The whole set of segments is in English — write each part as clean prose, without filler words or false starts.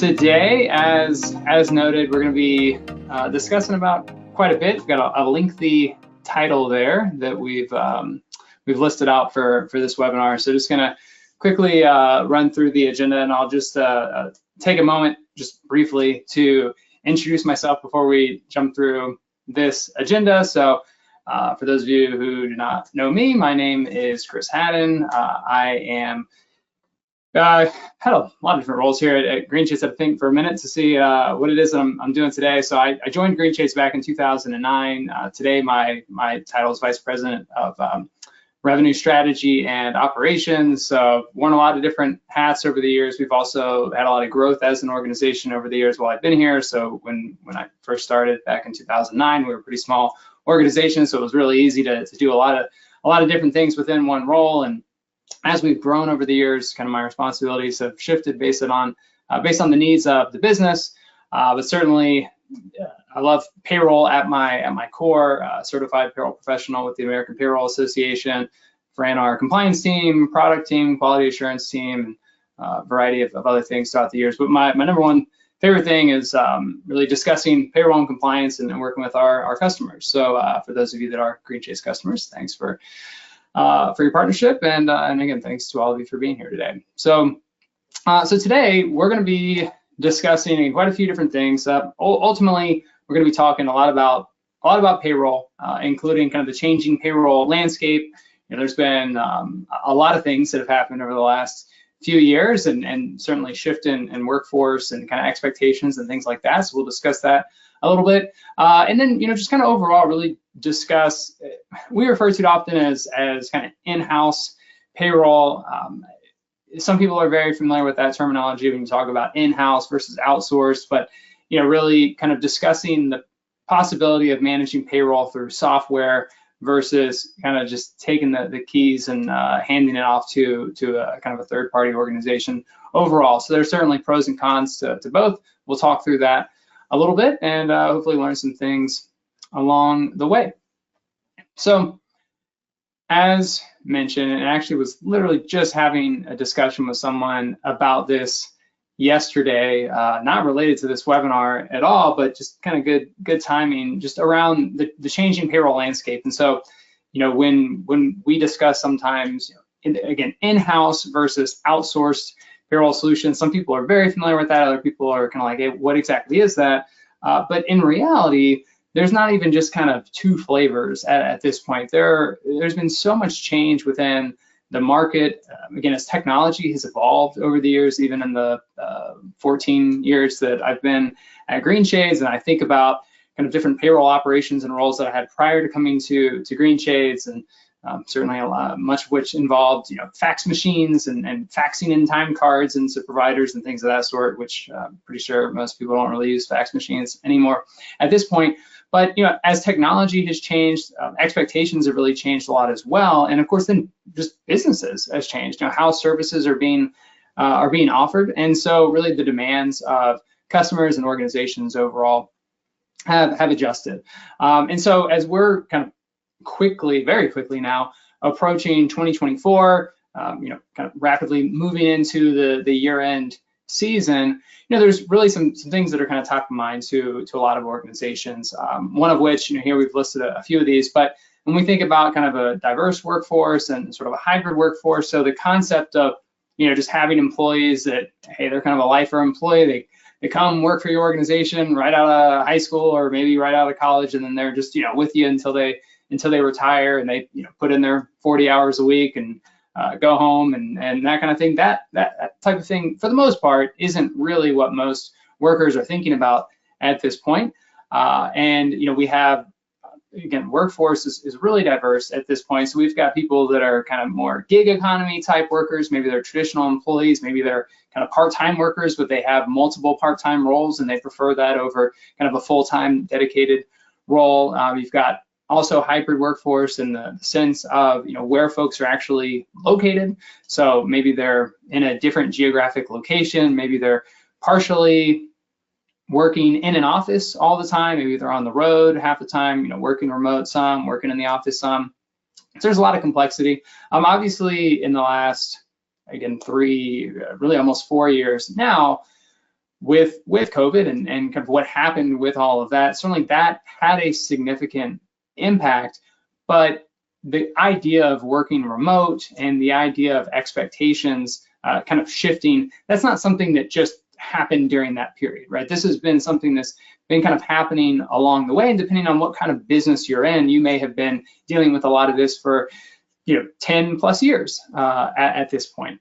Today, as noted, we're going to be discussing about quite a bit. We've got a lengthy title there that we've listed out for this webinar. So just going to quickly run through the agenda, and I'll just take a moment just briefly to introduce myself before we jump through this agenda. So for those of you who do not know me, my name is Chris Haddon. I am had a lot of different roles here at Greenshades. I had to think for a minute to see what it is that I'm doing today. So I joined Greenshades back in 2009. Today, my title is Vice President of Revenue Strategy and Operations. So worn a lot of different hats over the years. We've also had a lot of growth as an organization over the years while I've been here. So when I first started back in 2009, we were a pretty small organization, so it was really easy to do a lot of different things within one role. And as we've grown over the years, kind of my responsibilities have shifted based on the needs of the business. But certainly, I love payroll at my core. Certified payroll professional with the American Payroll Association. Ran our compliance team, product team, quality assurance team, and a variety of other things throughout the years. But my number one favorite thing is really discussing payroll and compliance and working with our customers. So for those of you that are Greenshades customers, thanks for your partnership, and again, thanks to all of you for being here today. So today we're going to be discussing quite a few different things. Ultimately, we're going to be talking a lot about payroll, including kind of the changing payroll landscape. You know, there's been a lot of things that have happened over the last few years, and certainly shift in workforce and kind of expectations and things like that. So we'll discuss that a little bit, and then just kind of overall really discuss. We refer to it often as kind of in-house payroll. Some people are very familiar with that terminology when you talk about in-house versus outsourced, but really kind of discussing the possibility of managing payroll through software versus kind of just taking the keys and handing it off to a kind of a third-party organization overall. So there's certainly pros and cons to both. We'll talk through that a little bit and hopefully learn some things along the way. So as mentioned, and actually was literally just having a discussion with someone about this yesterday, not related to this webinar at all, but just kind of good timing, just around the changing payroll landscape. And so, when we discuss sometimes, again, in-house versus outsourced payroll solutions, some people are very familiar with that. Other people are kind of like, hey, what exactly is that? But in reality, there's not even just kind of two flavors at this point. There's been so much change within the market, again, as technology has evolved over the years, even in the 14 years that I've been at Greenshades, and I think about kind of different payroll operations and roles that I had prior to coming to Greenshades, and certainly much of which involved fax machines and faxing in time cards into providers and things of that sort, which I'm pretty sure most people don't really use fax machines anymore at this point. But as technology has changed, expectations have really changed a lot as well, and of course, then just businesses has changed. How services are being offered, and so really the demands of customers and organizations overall have adjusted. And so as we're kind of very quickly now approaching 2024, kind of rapidly moving into the year-end season, there's really some things that are kind of top of mind to a lot of organizations. One of which, here we've listed a few of these, but when we think about kind of a diverse workforce and sort of a hybrid workforce, so the concept of just having employees that, hey, they're kind of a lifer employee, they come work for your organization right out of high school or maybe right out of college, and then they're just with you until they retire, and they put in their 40 hours a week and go home and that kind of thing. That type of thing, for the most part, isn't really what most workers are thinking about at this point. And we have, again, workforce is really diverse at this point. So we've got people that are kind of more gig economy type workers. Maybe they're traditional employees. Maybe they're kind of part-time workers, but they have multiple part-time roles and they prefer that over kind of a full-time dedicated role. You've got also hybrid workforce in the sense of where folks are actually located. So maybe they're in a different geographic location. Maybe they're partially working in an office all the time. Maybe they're on the road half the time, working remote some, working in the office some. So there's a lot of complexity. Obviously, in the last, again, really almost 4 years now, with COVID and kind of what happened with all of that, certainly that had a significant impact. But the idea of working remote and the idea of expectations kind of shifting, that's not something that just happened during that period, right? This has been something that's been kind of happening along the way, and depending on what kind of business you're in, you may have been dealing with a lot of this for 10 plus years at this point.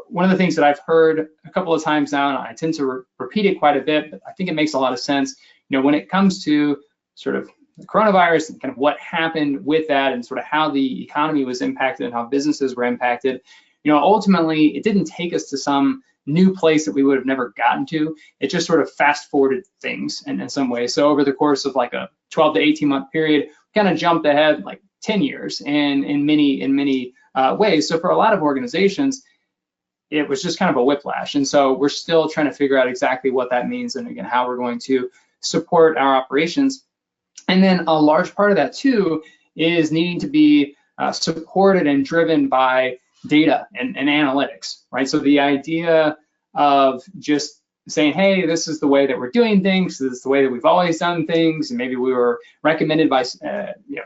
One of the things that I've heard a couple of times now, and I tend to repeat it quite a bit, but I think it makes a lot of sense, when it comes to sort of the coronavirus and kind of what happened with that and sort of how the economy was impacted and how businesses were impacted, ultimately it didn't take us to some new place that we would have never gotten to. It just sort of fast forwarded things in some ways. So over the course of like a 12 to 18 month period, kind of jumped ahead like 10 years in many ways. So for a lot of organizations, it was just kind of a whiplash. And so we're still trying to figure out exactly what that means and again, how we're going to support our operations. And then a large part of that too is needing to be supported and driven by data and analytics, right? So the idea of just saying, hey, this is the way that we're doing things, this is the way that we've always done things, and maybe we were recommended by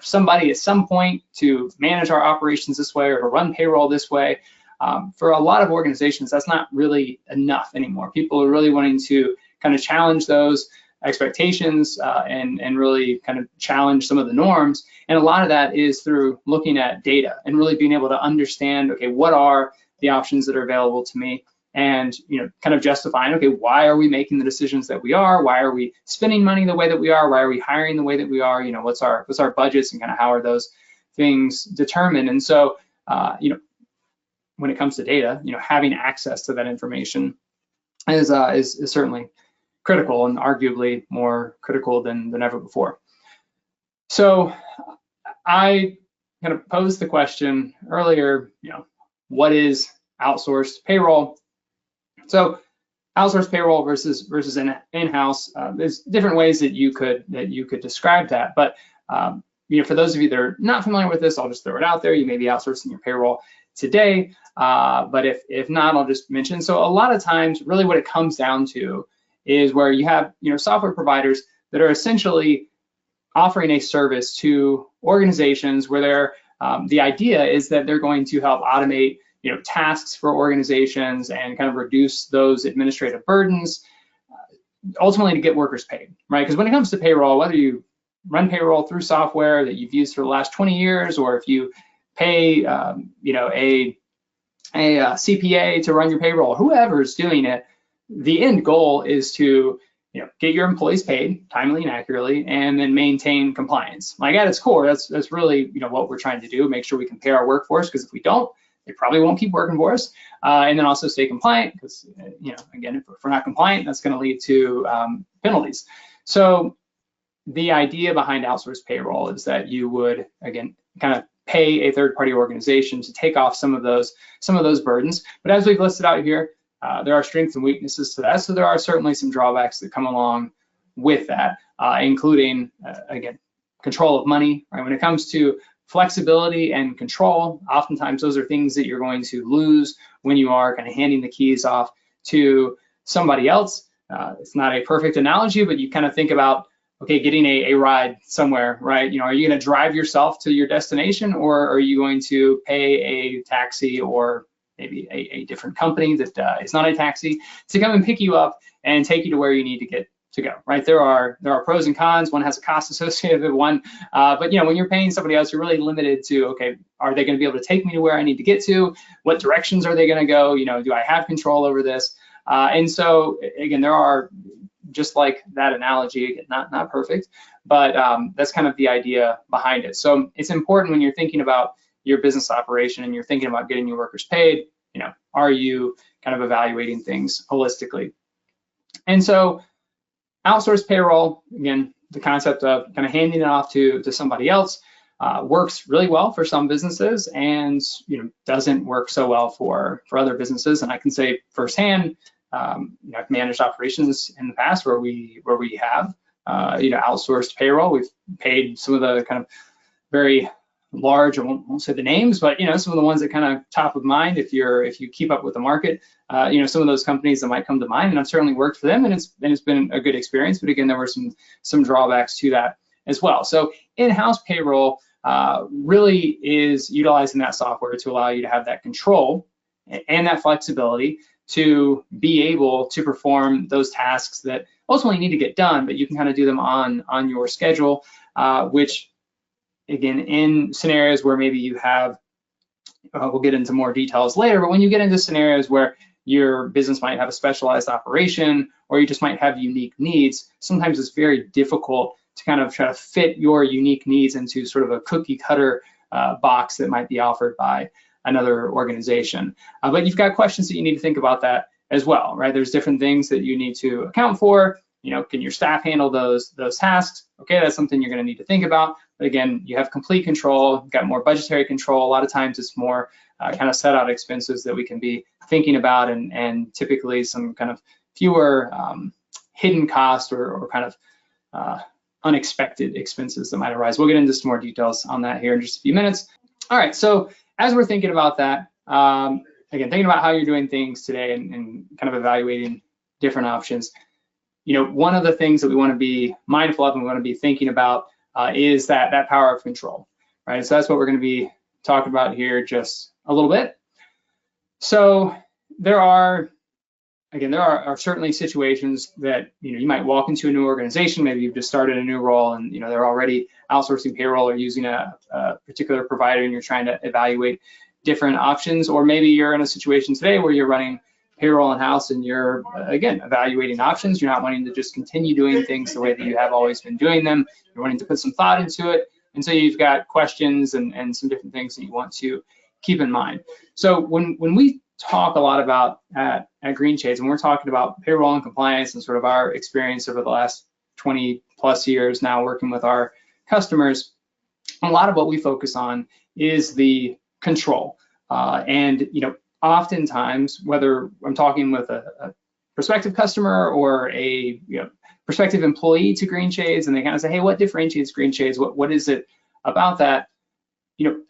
somebody at some point to manage our operations this way or to run payroll this way. For a lot of organizations, that's not really enough anymore. People are really wanting to kind of challenge those expectations and really kind of challenge some of the norms. And a lot of that is through looking at data and really being able to understand, okay, what are the options that are available to me? And kind of justifying, okay, why are we making the decisions that we are? Why are we spending money the way that we are? Why are we hiring the way that we are? What's our budgets and kind of how are those things determined? And so, when it comes to data, having access to that information is certainly critical and arguably more critical than ever before. So I kind of posed the question earlier, what is outsourced payroll? So outsourced payroll versus in-house, there's different ways that you could describe that. But for those of you that are not familiar with this, I'll just throw it out there. You may be outsourcing your payroll today, but if not, I'll just mention. So a lot of times, really what it comes down to is where you have software providers that are essentially offering a service to organizations where they're the idea is that they're going to help automate tasks for organizations and kind of reduce those administrative burdens, ultimately to get workers paid, right? Because when it comes to payroll, whether you run payroll through software that you've used for the last 20 years, or if you pay a CPA to run your payroll, whoever's doing it, the end goal is to get your employees paid timely and accurately, and then maintain compliance. Like at its core, that's really what we're trying to do. Make sure we can pay our workforce, because if we don't, they probably won't keep working for us. And then also stay compliant, because again, if we're not compliant, that's going to lead to penalties. So the idea behind outsourced payroll is that you would again kind of pay a third-party organization to take off some of those burdens. But as we've listed out here, there are strengths and weaknesses to that. So there are certainly some drawbacks that come along with that, including, again, control of money, right? When it comes to flexibility and control, oftentimes those are things that you're going to lose when you are kind of handing the keys off to somebody else. It's not a perfect analogy, but you kind of think about, okay, getting a ride somewhere, right? Are you going to drive yourself to your destination, or are you going to pay a taxi or maybe a different company that is not a taxi to come and pick you up and take you to where you need to go, right? There are pros and cons. One has a cost associated with one, but when you're paying somebody else, you're really limited to, okay, are they going to be able to take me to where I need to get to? What directions are they going to go? Do I have control over this? And so again, there are, just like that analogy, not perfect, but that's kind of the idea behind it. So it's important when you're thinking about your business operation and you're thinking about getting your workers paid, are you kind of evaluating things holistically? And so outsourced payroll, again, the concept of kind of handing it off to somebody else works really well for some businesses, and doesn't work so well for other businesses. And I can say firsthand, I've managed operations in the past where we have outsourced payroll. We've paid some of the kind of very large, I won't say the names, but some of the ones that kind of top of mind if you keep up with the market, some of those companies that might come to mind, and I've certainly worked for them, and it's been a good experience. But again, there were some drawbacks to that as well. So in-house payroll really is utilizing that software to allow you to have that control and that flexibility to be able to perform those tasks that ultimately need to get done, but you can kind of do them on your schedule, which again, in scenarios where maybe you have, we'll get into more details later, but when you get into scenarios where your business might have a specialized operation or you just might have unique needs, sometimes it's very difficult to kind of try to fit your unique needs into sort of a cookie cutter box that might be offered by another organization. But you've got questions that you need to think about that as well, right? There's different things that you need to account for. Can your staff handle those tasks? Okay, that's something you're going to need to think about. But again, you have complete control, you've got more budgetary control. A lot of times it's more kind of set out expenses that we can be thinking about, and typically some kind of fewer hidden costs or kind of unexpected expenses that might arise. We'll get into some more details on that here in just a few minutes. All right, so as we're thinking about that, again, thinking about how you're doing things today and kind of evaluating different options, one of the things that we want to be mindful of and we want to be thinking about is that power of control, right? So that's what we're going to be talking about here just a little bit. So there are certainly situations that you might walk into a new organization. Maybe you've just started a new role and they're already outsourcing payroll or using a particular provider, and you're trying to evaluate different options. Or maybe you're in a situation today where you're running payroll in-house and you're again evaluating options. You're not wanting to just continue doing things the way that you have always been doing them. You're wanting to put some thought into it, and so you've got questions and some different things that you want to keep in mind. So when we talk a lot about at Greenshades, and we're talking about payroll and compliance and sort of our experience over the last 20 plus years now working with our customers, a lot of what we focus on is the control. And oftentimes, whether I'm talking with a prospective customer or a prospective employee to Greenshades, and they kind of say, hey, what differentiates Greenshades? What is it about that?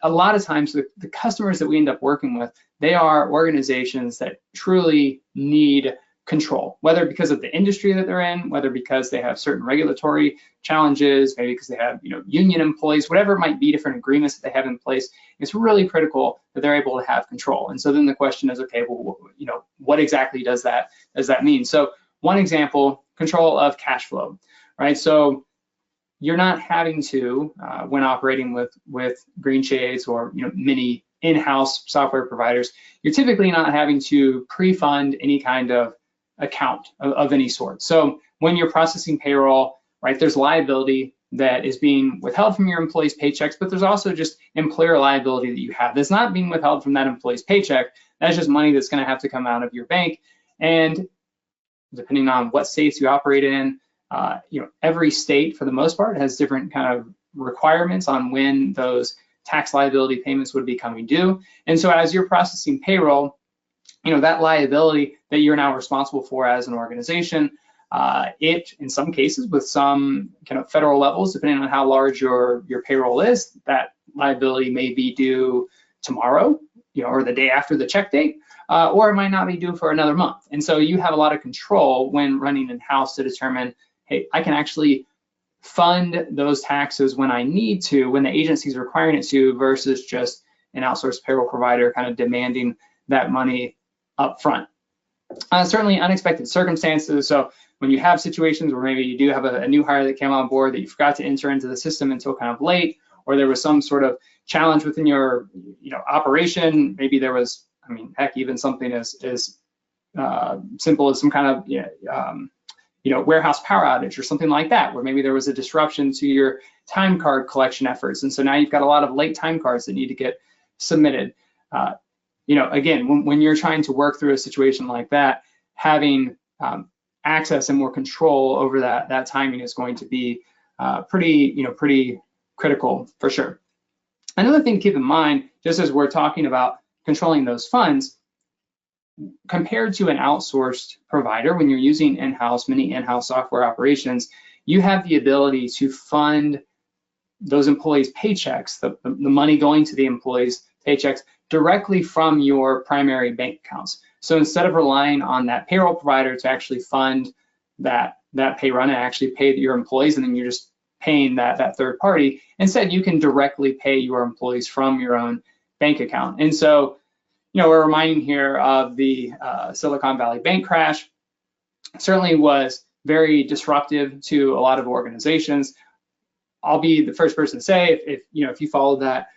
A lot of times the customers that we end up working with, they are organizations that truly need control, whether because of the industry that they're in, whether because they have certain regulatory challenges, maybe because they have union employees, whatever it might be, different agreements that they have in place. It's really critical that they're able to have control. And so then the question is, okay, well, what exactly does that mean? So one example, control of cash flow, right? So you're not having to, when operating with Greenshades or many in-house software providers, you're typically not having to pre-fund any kind of account of any sort. So when you're processing payroll, right, there's liability that is being withheld from your employees' paychecks, but there's also just employer liability that you have that's not being withheld from that employee's paycheck. That's just money that's going to have to come out of your bank. And depending on what states you operate in, every state, for the most part, has different kind of requirements on when those tax liability payments would be coming due. And so as you're processing payroll, that liability that you're now responsible for as an organization, it, in some cases, with some kind of federal levels, depending on how large your payroll is, that liability may be due tomorrow, or the day after the check date, or it might not be due for another month. And so you have a lot of control when running in-house to determine, hey, I can actually fund those taxes when I need to, when the agency is requiring it to, versus just an outsourced payroll provider kind of demanding that money up front. Certainly unexpected circumstances. So when you have situations where maybe you do have a new hire that came on board that you forgot to enter into the system until kind of late, or there was some sort of challenge within your operation, maybe there was, heck, even something as simple as some kind of warehouse power outage or something like that, where maybe there was a disruption to your time card collection efforts. And so now you've got a lot of late time cards that need to get submitted. Again, when you're trying to work through a situation like that, having access and more control over that timing is going to be pretty critical for sure. Another thing to keep in mind, just as we're talking about controlling those funds, compared to an outsourced provider, when you're using many in-house software operations, you have the ability to fund those employees' paychecks, the money going to the employees' paychecks, directly from your primary bank accounts, So instead of relying on that payroll provider to actually fund that pay run and actually pay your employees, and then you're just paying that third party, instead you can directly pay your employees from your own bank account. And so, we're reminding here of the Silicon Valley bank crash. Certainly was very disruptive to a lot of organizations. I'll be the first person to say, if you followed that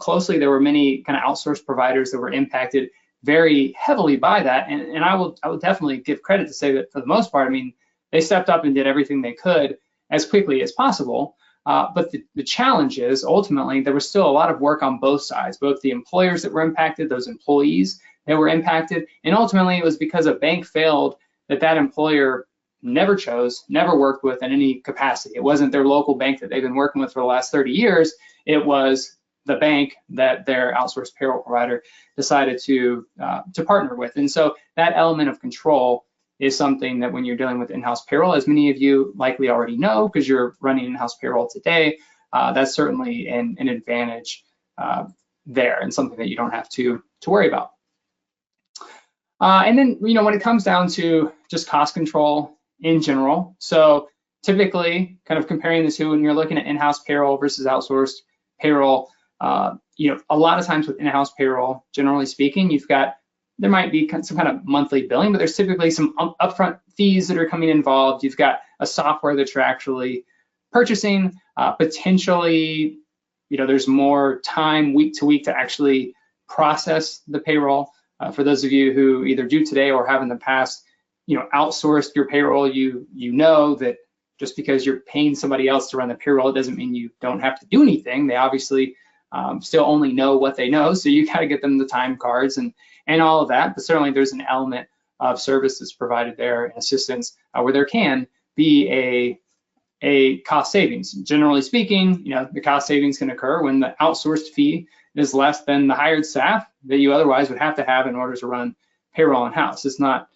closely, there were many kind of outsourced providers that were impacted very heavily by that. And I will definitely give credit to say that for the most part, I mean, they stepped up and did everything they could as quickly as possible. But the challenge is, ultimately, there was still a lot of work on both sides, both the employers that were impacted, those employees that were impacted, and ultimately it was because a bank failed that employer never chose, never worked with in any capacity. It wasn't their local bank that they've been working with for the last 30 years. It was the bank that their outsourced payroll provider decided to partner with. And so that element of control is something that when you're dealing with in-house payroll, as many of you likely already know because you're running in-house payroll today, that's certainly an advantage there, and something that you don't have to worry about. And then, when it comes down to just cost control in general, so typically kind of comparing the two when you're looking at in-house payroll versus outsourced payroll, a lot of times with in-house payroll, generally speaking, there might be some kind of monthly billing, but there's typically some upfront fees that are coming involved. You've got a software that you're actually purchasing. Potentially, there's more time week to week to actually process the payroll. For those of you who either do today or have in the past, outsourced your payroll, you know that just because you're paying somebody else to run the payroll, it doesn't mean you don't have to do anything. They obviously still only know what they know, so you got to get them the time cards and all of that. But certainly there's an element of service that's provided there and assistance where there can be a cost savings. Generally speaking, the cost savings can occur when the outsourced fee is less than the hired staff that you otherwise would have to have in order to run payroll in-house. It's not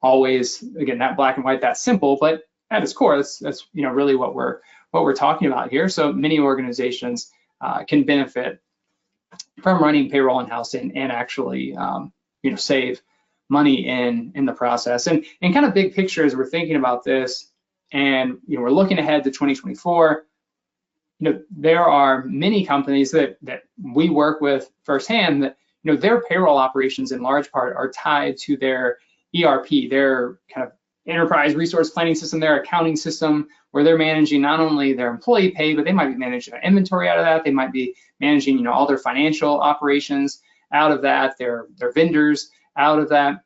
always, again, that black and white, that simple, but at its core, that's really what we're talking about here. So many organizations can benefit from running payroll in-house and actually save money in the process. And kind of big picture as we're thinking about this, and we're looking ahead to 2024. There are many companies that we work with firsthand that their payroll operations in large part are tied to their ERP, their kind of enterprise resource planning system, their accounting system, where they're managing not only their employee pay, but they might be managing their inventory out of that. They might be managing all their financial operations out of that, their vendors out of that.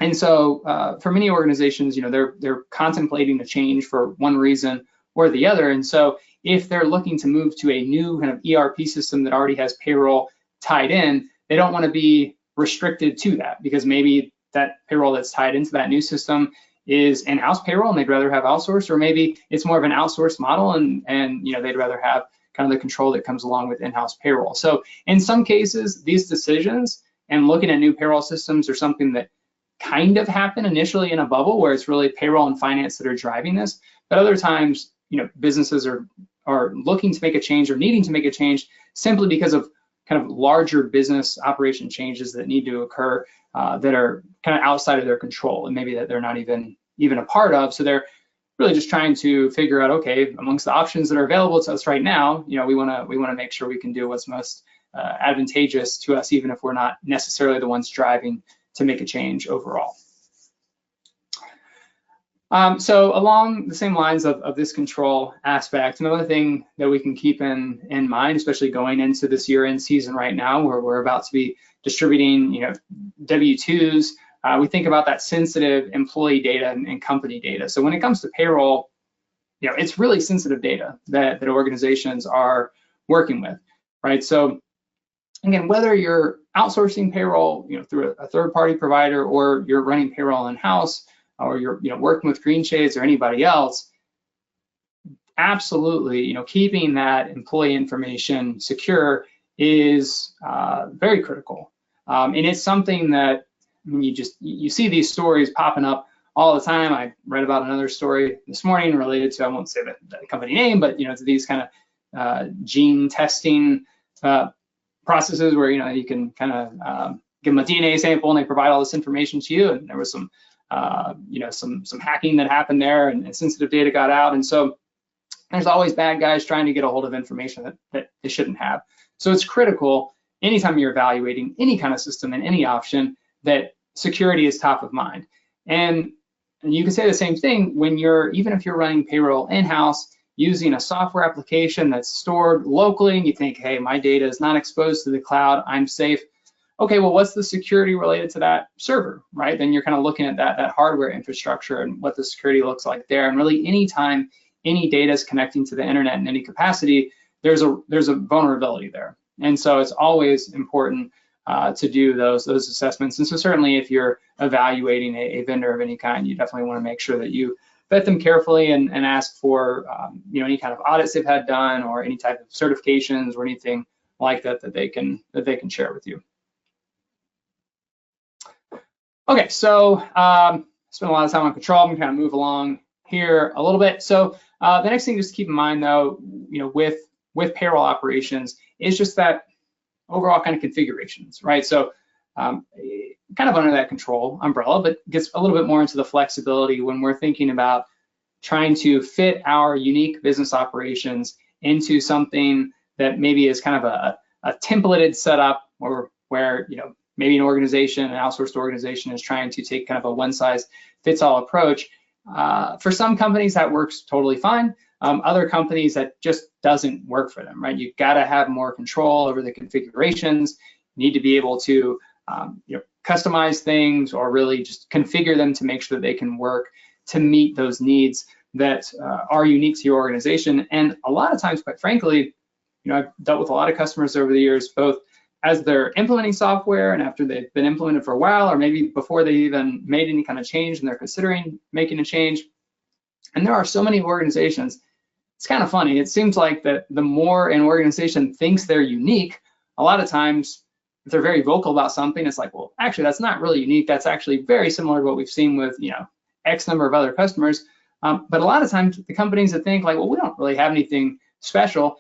And so for many organizations, they're contemplating a change for one reason or the other. And so if they're looking to move to a new kind of ERP system that already has payroll tied in, they don't want to be restricted to that, because maybe that payroll that's tied into that new system is in-house payroll and they'd rather have outsourced, or maybe it's more of an outsourced model and they'd rather have kind of the control that comes along with in-house payroll. So in some cases, these decisions and looking at new payroll systems are something that kind of happen initially in a bubble where it's really payroll and finance that are driving this. But other times, businesses are looking to make a change or needing to make a change simply because of kind of larger business operation changes that need to occur that are kind of outside of their control and maybe that they're not even a part of. So they're really just trying to figure out, okay, amongst the options that are available to us right now, we want to make sure we can do what's most advantageous to us, even if we're not necessarily the ones driving to make a change overall. So along the same lines of this control aspect, another thing that we can keep in mind, especially going into this year-end season right now, where we're about to be distributing, W-2s, we think about that sensitive employee data and company data. So when it comes to payroll, it's really sensitive data that organizations are working with, right? So again, whether you're outsourcing payroll, through a third-party provider, or you're running payroll in-house, or you're working with Greenshades or anybody else, absolutely, keeping that employee information secure is very critical. And it's something that you see these stories popping up all the time. I read about another story this morning related to, I won't say the company name, but to these kind of gene testing processes where you can kind of give them a DNA sample and they provide all this information to you, and there was some some hacking that happened there, and sensitive data got out. And so there's always bad guys trying to get a hold of information that they shouldn't have. So it's critical anytime you're evaluating any kind of system and any option that security is top of mind. And you can say the same thing when even if you're running payroll in-house using a software application that's stored locally, and you think, hey, my data is not exposed to the cloud, I'm safe. Okay, well, what's the security related to that server, right? Then you're kind of looking at that hardware infrastructure and what the security looks like there. And really, anytime any data is connecting to the internet in any capacity, there's a vulnerability there. And so it's always important to do those assessments. And so certainly, if you're evaluating a vendor of any kind, you definitely want to make sure that you vet them carefully and ask for any kind of audits they've had done, or any type of certifications or anything like that they can share with you. Okay, so spent a lot of time on control. I'm gonna kind of move along here a little bit. So the next thing just to keep in mind, though, with payroll operations is just that overall kind of configurations, right? So kind of under that control umbrella, but gets a little bit more into the flexibility when we're thinking about trying to fit our unique business operations into something that maybe is kind of a templated setup, or where maybe an outsourced organization is trying to take kind of a one-size-fits-all approach. For some companies, that works totally fine. Other companies, that just doesn't work for them, right? You've got to have more control over the configurations. You need to be able to customize things, or really just configure them to make sure that they can work to meet those needs that are unique to your organization. And a lot of times, quite frankly, I've dealt with a lot of customers over the years, both as they're implementing software and after they've been implemented for a while, or maybe before they even made any kind of change and they're considering making a change. And there are so many organizations, it's kind of funny. It seems like that the more an organization thinks they're unique, a lot of times if they're very vocal about something, it's like, well, actually, that's not really unique. That's actually very similar to what we've seen with X number of other customers. But a lot of times the companies that think like, well, we don't really have anything special,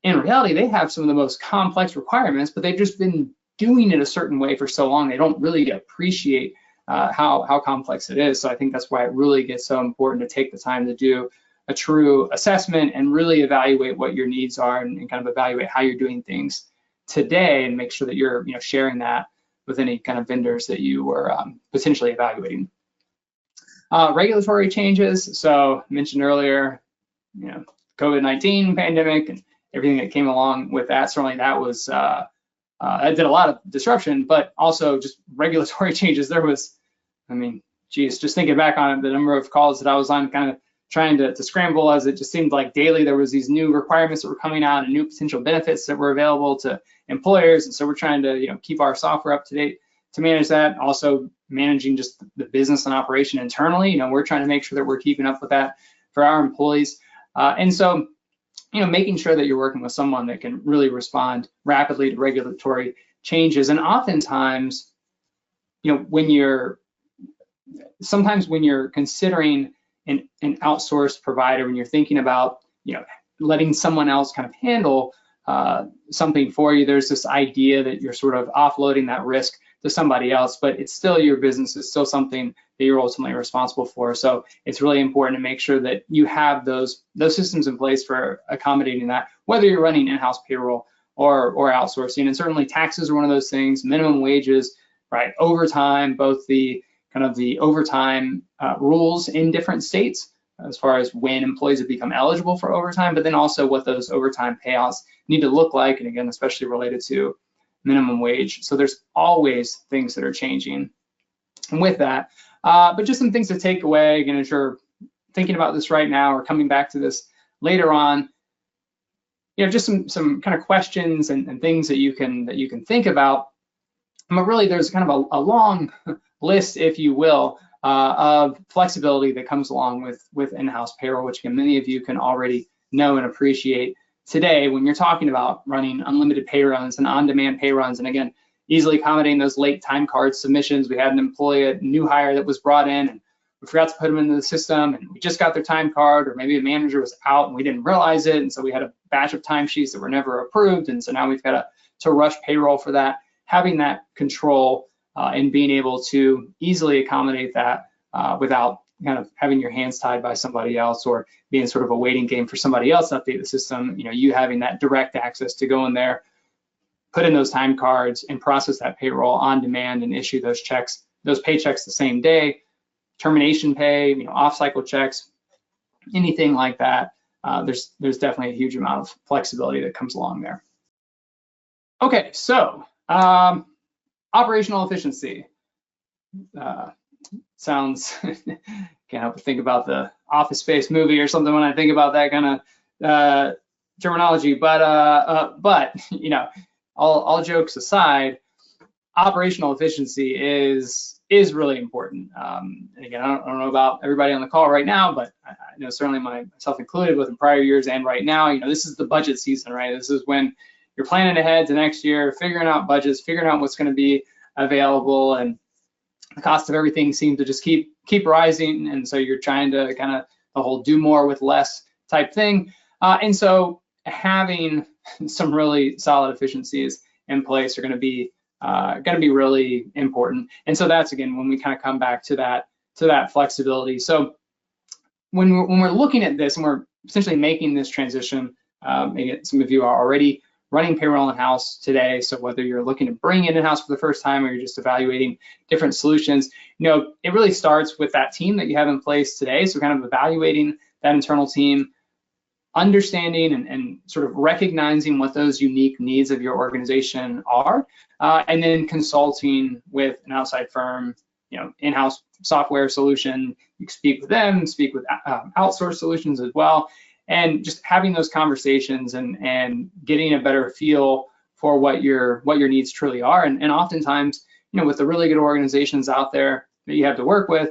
in reality, they have some of the most complex requirements, but they've just been doing it a certain way for so long, they don't really appreciate how complex it is. So I think that's why it really gets so important to take the time to do a true assessment and really evaluate what your needs are, and kind of evaluate how you're doing things today, and make sure that you're sharing that with any kind of vendors that you were potentially evaluating. Regulatory changes. So I mentioned earlier, COVID-19 pandemic and everything that came along with that. Certainly that was that did a lot of disruption, but also just regulatory changes. There was, just thinking back on it, the number of calls that I was on, kind of trying to scramble, as it just seemed like daily there was these new requirements that were coming out and new potential benefits that were available to employers. And so we're trying to keep our software up to date to manage that. Also managing just the business and operation internally. We're trying to make sure that we're keeping up with that for our employees. And so making sure that you're working with someone that can really respond rapidly to regulatory changes. And oftentimes, when you're considering an outsourced provider, when you're thinking about, letting someone else kind of handle something for you, there's this idea that you're sort of offloading that risk to somebody else, but it's still your business. It's still something that you're ultimately responsible for. So it's really important to make sure that you have those systems in place for accommodating that, whether you're running in-house payroll or outsourcing. And certainly taxes are one of those things, minimum wages, right? Overtime, both the kind of the overtime rules in different states as far as when employees have become eligible for overtime, but then also what those overtime payouts need to look like. And again, especially related to minimum wage. So there's always things that are changing with that. But just some things to take away, again, as you're thinking about this right now or coming back to this later on, just some kind of questions and things that you can think about. But really, there's kind of a long list, if you will, of flexibility that comes along with in-house payroll, which again, many of you can already know and appreciate today when you're talking about running unlimited pay runs and on-demand pay runs. And again, easily accommodating those late time card submissions. We had an employee, a new hire that was brought in, and we forgot to put them into the system, and we just got their time card, or maybe a manager was out and we didn't realize it. And so we had a batch of timesheets that were never approved. And so now we've got to rush payroll for that. having that control and being able to easily accommodate that without kind of having your hands tied by somebody else or being sort of a waiting game for somebody else to update the system. You having that direct access to go in there, put in those time cards and process that payroll on demand and issue those checks, those paychecks the same day, termination pay, off-cycle checks, anything like that. There's definitely a huge amount of flexibility that comes along there. Okay, so operational efficiency. Sounds, can't help but think about the Office Space movie or something when I think about that kind of terminology. But all jokes aside, operational efficiency is really important. And again, I don't know about everybody on the call right now, but I know certainly myself included, with in prior years and right now, this is the budget season, right? This is when you're planning ahead to next year, figuring out budgets, figuring out what's going to be available, and the cost of everything seems to just keep rising. And so you're trying to kind of the whole do more with less type thing. And so having some really solid efficiencies in place are going to be really important. And so that's, again, when we kind of come back to that flexibility. So when we're looking at this and we're essentially making this transition, maybe some of you are already running payroll in-house today. So whether you're looking to bring it in-house for the first time or you're just evaluating different solutions, it really starts with that team that you have in place today. So kind of evaluating that internal team, understanding and sort of recognizing what those unique needs of your organization are, and then consulting with an outside firm, in-house software solution. You can speak with them, speak with outsourced solutions as well, and just having those conversations and getting a better feel for what your needs truly are. And oftentimes, with the really good organizations out there that you have to work with,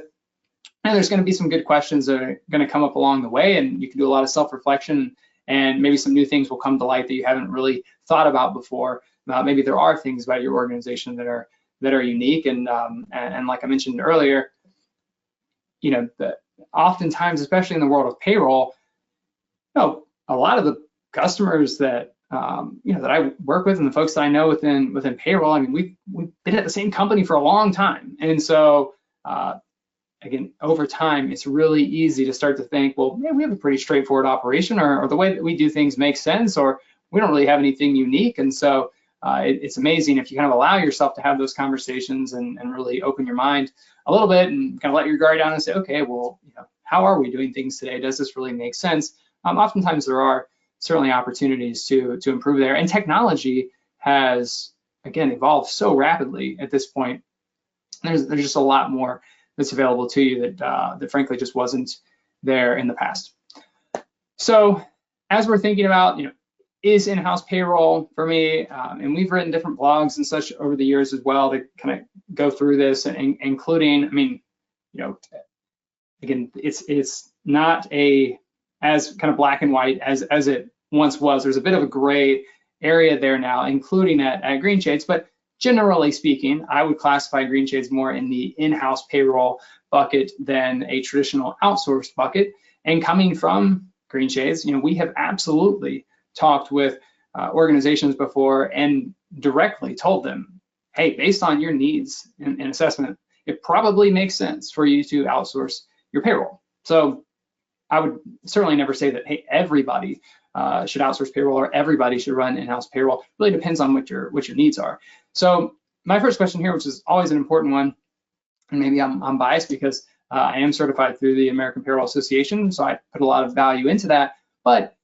and there's going to be some good questions that are going to come up along the way, and you can do a lot of self-reflection, and maybe some new things will come to light that you haven't really thought about before. Maybe there are things about your organization that are unique, and like I mentioned earlier, oftentimes, especially in the world of payroll, a lot of the customers that that I work with and the folks that I know within payroll, I mean, we've been at the same company for a long time, and so again, over time, it's really easy to start to think, well, man, we have a pretty straightforward operation, or the way that we do things makes sense, or we don't really have anything unique. And so it's amazing if you kind of allow yourself to have those conversations and really open your mind a little bit and kind of let your guard down and say, okay, well, how are we doing things today? Does this really make sense? Oftentimes there are certainly opportunities to improve there. And technology has, again, evolved so rapidly at this point. There's just a lot more that's available to you that frankly just wasn't there in the past. So as we're thinking about, is in-house payroll for me, and we've written different blogs and such over the years as well to kind of go through this, and including, I mean, again, it's not as kind of black and white as it once was. There's a bit of a gray area there now, including at Greenshades, but generally speaking, I would classify Greenshades more in the in-house payroll bucket than a traditional outsourced bucket. And coming from Greenshades, we have absolutely talked with organizations before and directly told them, hey, based on your needs and assessment, it probably makes sense for you to outsource your payroll. So I would certainly never say that, hey, everybody should outsource payroll or everybody should run in-house payroll. It really depends on what your needs are. So my first question here, which is always an important one, and maybe I'm biased because I am certified through the American Payroll Association, so I put a lot of value into that. But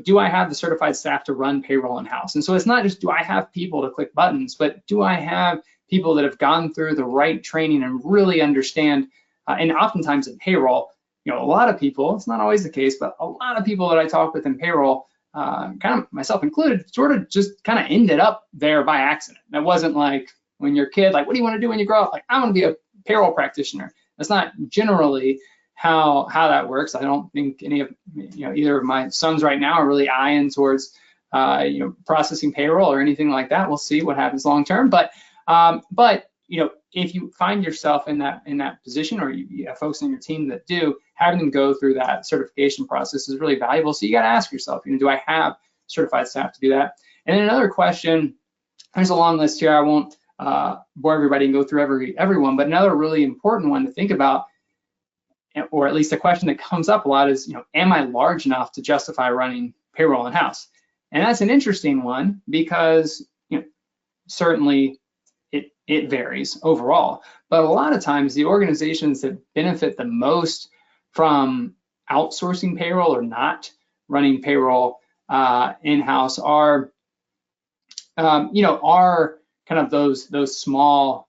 do I have the certified staff to run payroll in-house? And so it's not just do I have people to click buttons, but do I have people that have gone through the right training and really understand? And oftentimes in payroll, a lot of people, it's not always the case, but a lot of people that I talk with in payroll, kind of myself included, sort of just kind of ended up there by accident. That wasn't like when you're a kid, like, what do you want to do when you grow up? Like, I want to be a payroll practitioner. That's not generally how that works. I don't think any of either of my sons right now are really eyeing towards processing payroll or anything like that. We'll see what happens long term. But if you find yourself in that position, or you have folks in your team that do, having them go through that certification process is really valuable. So you got to ask yourself, do I have certified staff to do that? And then another question, there's a long list here. I won't bore everybody and go through everyone, but another really important one to think about, or at least a question that comes up a lot is, am I large enough to justify running payroll in-house? And that's an interesting one because certainly it varies overall, but a lot of times the organizations that benefit the most from outsourcing payroll or not running payroll in-house are are kind of those small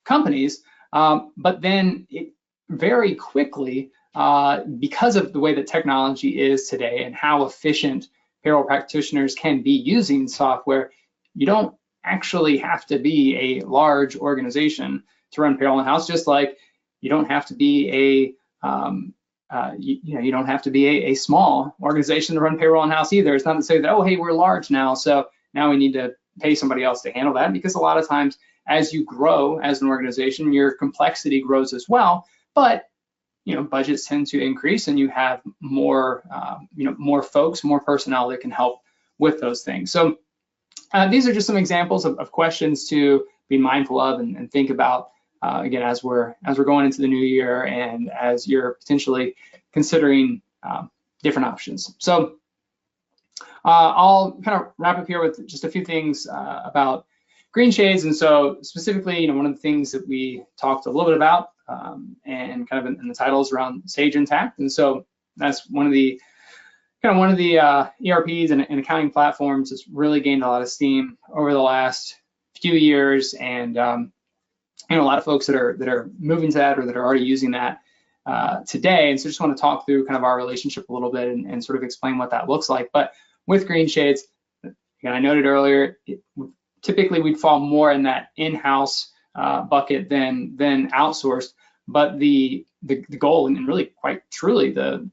companies, but then it very quickly, because of the way that technology is today and how efficient payroll practitioners can be using software, you don't actually have to be a large organization to run payroll in-house, just like you don't have to be you don't have to be a small organization to run payroll in-house either. It's not to say that, oh, hey, we're large now, so now we need to pay somebody else to handle that, because a lot of times as you grow as an organization, your complexity grows as well, but budgets tend to increase and you have more more folks, more personnel that can help with those things. So these are just some examples of questions to be mindful of and think about again as we're going into the new year and as you're potentially considering different options. So I'll kind of wrap up here with just a few things about Greenshades. And so specifically, one of the things that we talked a little bit about and kind of in the titles around Sage Intacct. And so that's one of the ERPs and accounting platforms that's really gained a lot of steam over the last few years, and a lot of folks that are moving to that or that are already using that today. And so just want to talk through kind of our relationship a little bit and sort of explain what that looks like. But with Greenshades, again, I noted earlier, typically we'd fall more in that in-house bucket than outsourced. But the goal, and really quite truly the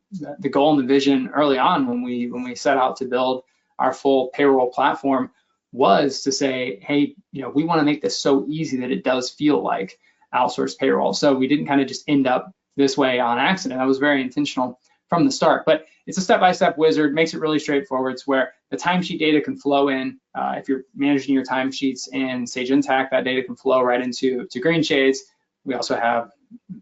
goal and the vision early on when we set out to build our full payroll platform was to say, hey, we want to make this so easy that it does feel like outsourced payroll. So we didn't kind of just end up this way on accident. That was very intentional from the start. But it's a step-by-step wizard, makes it really straightforward. It's where the timesheet data can flow in. If you're managing your timesheets in Sage Intacct, that data can flow right into Greenshades. We also have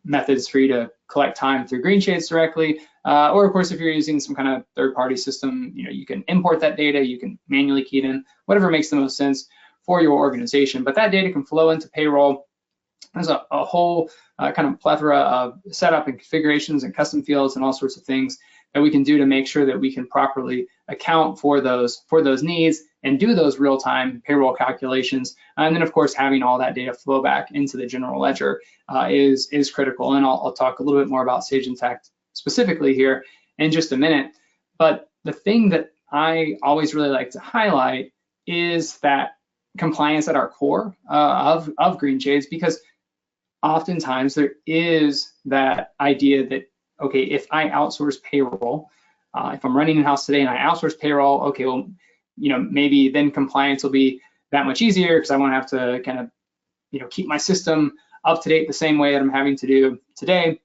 methods for you to collect time through Greenshades directly, or of course, if you're using some kind of third-party system, you can import that data, you can manually key it in, whatever makes the most sense for your organization. But that data can flow into payroll. There's a whole kind of plethora of setup and configurations and custom fields and all sorts of things that we can do to make sure that we can properly account for those needs and do those real-time payroll calculations. And then, of course, having all that data flow back into the general ledger is critical. And I'll talk a little bit more about Sage Intacct specifically here in just a minute. But the thing that I always really like to highlight is that compliance at our core of Greenshades, because oftentimes there is that idea that, okay, if I outsource payroll, if I'm running in-house today and I outsource payroll, okay, well, maybe then compliance will be that much easier because I won't have to kind of, keep my system up to date the same way that I'm having to do today.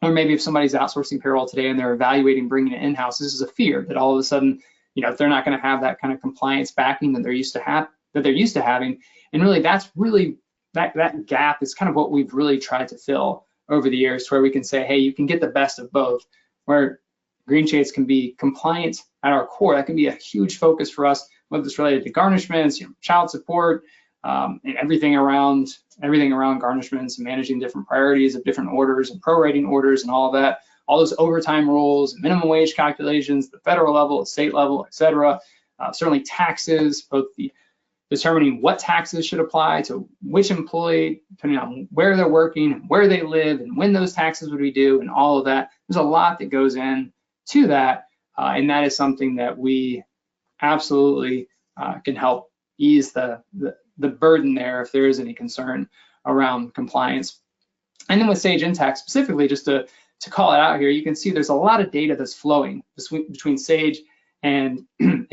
Or maybe if somebody's outsourcing payroll today and they're evaluating bringing it in-house, this is a fear that all of a sudden, if they're not going to have that kind of compliance backing that they're used to having, and really that gap is kind of what we've really tried to fill over the years, to where we can say, hey, you can get the best of both, where Greenshades can be compliant at our core. That can be a huge focus for us, whether it's related to garnishments, child support, and everything around garnishments and managing different priorities of different orders and prorating orders and all of that, all those overtime rules, minimum wage calculations, the federal level, the state level, et cetera. Certainly taxes, both the determining what taxes should apply to which employee, depending on where they're working and where they live and when those taxes would be due and all of that. There's a lot that goes in to that, and that is something that we absolutely can help ease the burden there if there is any concern around compliance. And then with Sage Intacct specifically, just to call it out here, you can see there's a lot of data that's flowing between Sage and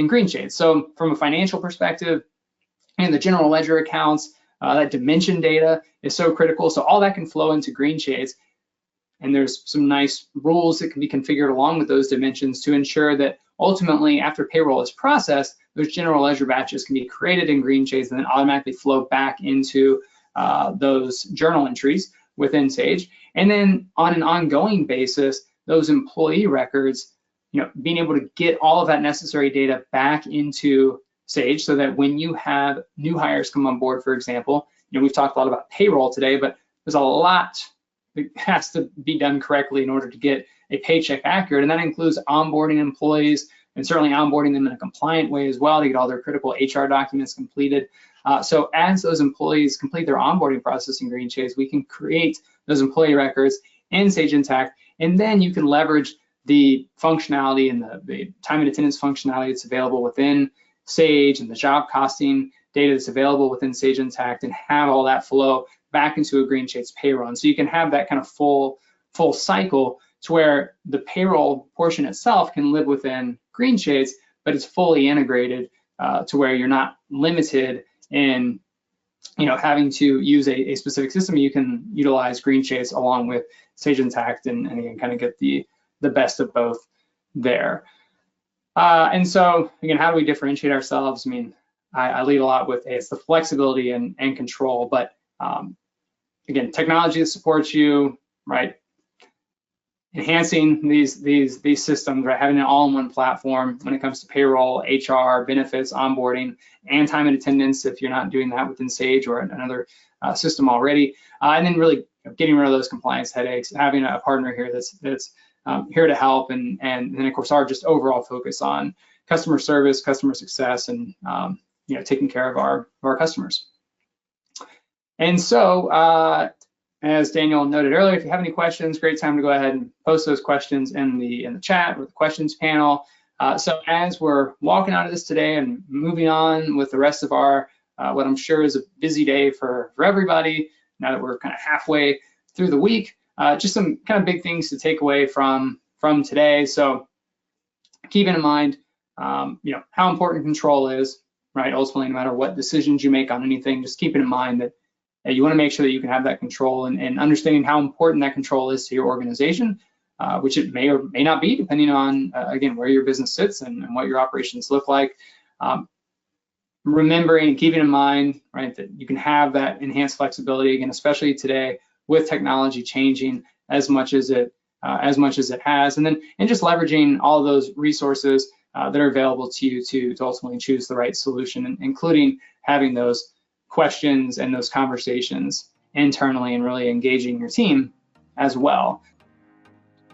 Greenshades. So from a financial perspective, and the general ledger accounts, that dimension data is so critical. So all that can flow into Greenshades. And there's some nice rules that can be configured along with those dimensions to ensure that ultimately after payroll is processed, those general ledger batches can be created in Greenshades and then automatically flow back into those journal entries within Sage. And then on an ongoing basis, those employee records, being able to get all of that necessary data back into Sage so that when you have new hires come on board, for example, we've talked a lot about payroll today, but there's a lot that has to be done correctly in order to get a paycheck accurate. And that includes onboarding employees and certainly onboarding them in a compliant way as well to get all their critical HR documents completed. So as those employees complete their onboarding process in Greenshades, we can create those employee records in Sage Intacct, and then you can leverage the functionality and the time and attendance functionality that's available within Sage and the job costing data that's available within Sage Intacct and have all that flow back into a Greenshades payroll. And so you can have that kind of full cycle to where the payroll portion itself can live within Greenshades, but it's fully integrated to where you're not limited in having to use a specific system. You can utilize Greenshades along with Sage Intacct and again kind of get the best of both there. And so again, how do we differentiate ourselves? I mean, I lead a lot with it's the flexibility and control, but again, technology that supports you, right? Enhancing these systems, right? Having an all-in-one platform when it comes to payroll, HR, benefits, onboarding, and time and attendance if you're not doing that within Sage or another system already, and then really getting rid of those compliance headaches, having a partner here that's here to help, and then of course our just overall focus on customer service, customer success, and taking care of our customers. And so, as Daniel noted earlier, if you have any questions, great time to go ahead and post those questions in the chat or the questions panel. So as we're walking out of this today and moving on with the rest of our what I'm sure is a busy day for everybody, now that we're kind of halfway through the week, just some kind of big things to take away from today. So keeping in mind, how important control is, right? Ultimately, no matter what decisions you make on anything, just keeping in mind that you want to make sure that you can have that control and understanding how important that control is to your organization, which it may or may not be, depending on, again, where your business sits and what your operations look like. Remembering and keeping in mind, right, that you can have that enhanced flexibility, again, especially today with technology changing as much as it has, and just leveraging all of those resources that are available to you to ultimately choose the right solution, including having those questions and those conversations internally and really engaging your team as well.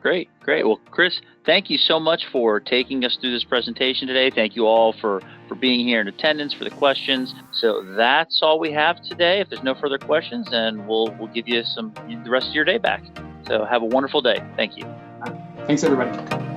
Great. Well, Chris, thank you so much for taking us through this presentation today. Thank you all for being here in attendance, for the questions. So that's all we have today. If there's no further questions, then we'll give you the rest of your day back. So have a wonderful day. Thank you. Thanks, everybody.